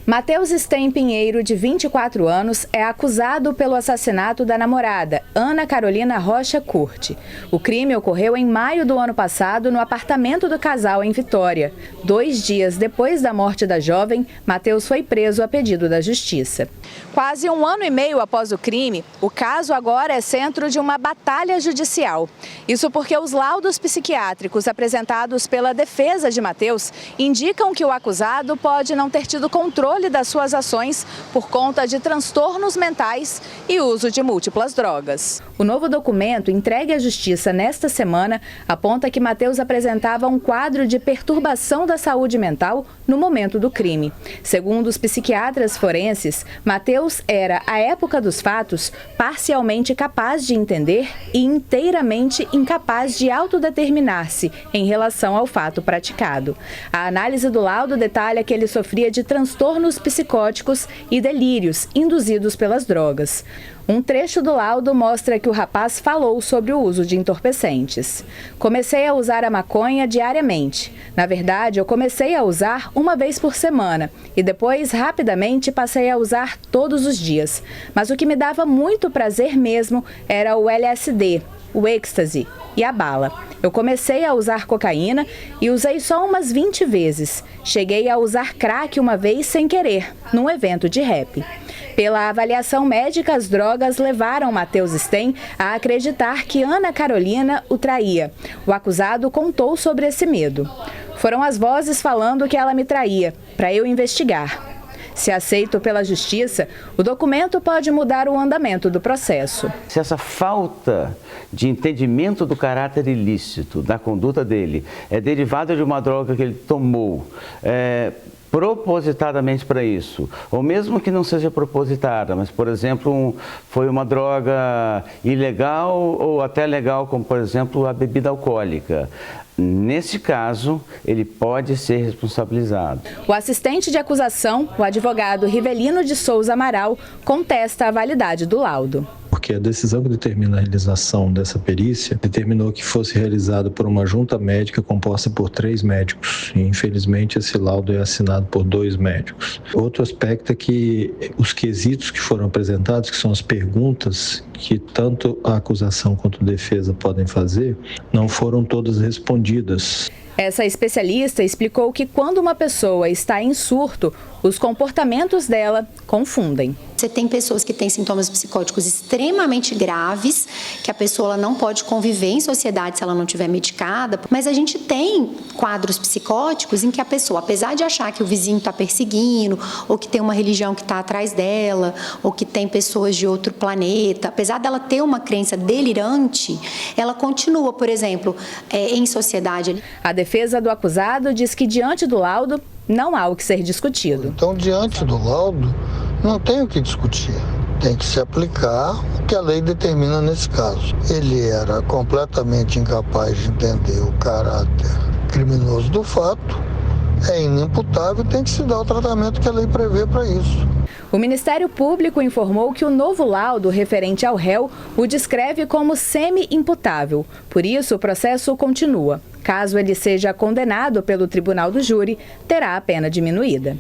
Matheus Sten Pinheiro, de 24 anos, é acusado pelo assassinato da namorada, Ana Carolina Rocha Curti. O crime ocorreu em maio do ano passado no apartamento do casal em Vitória. 2 dias depois da morte da jovem, Matheus foi preso a pedido da Justiça. Quase 1 ano e meio após o crime, o caso agora é centro de uma batalha judicial. Isso porque os laudos psiquiátricos apresentados pela defesa de Matheus indicam que o acusado pode não ter tido controle das suas ações por conta de transtornos mentais e uso de múltiplas drogas. O novo documento entregue à Justiça nesta semana aponta que Matheus apresentava um quadro de perturbação da saúde mental no momento do crime. Segundo os psiquiatras forenses, Matheus era, à época dos fatos, parcialmente capaz de entender e inteiramente incapaz de autodeterminar-se em relação ao fato praticado. A análise do laudo detalha que ele sofria de transtornos psicóticos e delírios induzidos pelas drogas. Um trecho do laudo mostra que o rapaz falou sobre o uso de entorpecentes. Comecei a usar a maconha diariamente. Na verdade, eu comecei a usar 1 vez por semana e depois, rapidamente, passei a usar todos os dias. Mas o que me dava muito prazer mesmo era o LSD, o êxtase e a bala. Eu comecei a usar cocaína e usei só umas 20 vezes. Cheguei a usar crack uma vez sem querer, num evento de rap. Pela avaliação médica, as drogas levaram Matheus Sten a acreditar que Ana Carolina o traía. O acusado contou sobre esse medo. Foram as vozes falando que ela me traía, para eu investigar. Se aceito pela Justiça, o documento pode mudar o andamento do processo. Se essa falta de entendimento do caráter ilícito da conduta dele é derivada de uma droga que ele tomou propositadamente para isso, ou mesmo que não seja propositada, mas, por exemplo, foi uma droga ilegal ou até legal, como, por exemplo, a bebida alcoólica. Nesse caso, ele pode ser responsabilizado. O assistente de acusação, o advogado Rivelino de Souza Amaral, contesta a validade do laudo. Porque a decisão que determina a realização dessa perícia determinou que fosse realizada por uma junta médica composta por 3 médicos. E, infelizmente, esse laudo é assinado por 2 médicos. Outro aspecto é que os quesitos que foram apresentados, que são as perguntas que tanto a acusação quanto a defesa podem fazer, não foram todas respondidas. Essa especialista explicou que quando uma pessoa está em surto, os comportamentos dela confundem. Você tem pessoas que têm sintomas psicóticos extremamente graves, que a pessoa não pode conviver em sociedade se ela não estiver medicada, mas a gente tem quadros psicóticos em que a pessoa, apesar de achar que o vizinho está perseguindo, ou que tem uma religião que está atrás dela, ou que tem pessoas de outro planeta, apesar dela ter uma crença delirante, ela continua, por exemplo, em sociedade. A defesa do acusado diz que, diante do laudo, não há o que ser discutido. Então, diante do laudo, não tem o que discutir. Tem que se aplicar o que a lei determina nesse caso. Ele era completamente incapaz de entender o caráter criminoso do fato, é inimputável e tem que se dar o tratamento que a lei prevê para isso. O Ministério Público informou que o novo laudo referente ao réu o descreve como semi-imputável. Por isso, o processo continua. Caso ele seja condenado pelo Tribunal do Júri, terá a pena diminuída.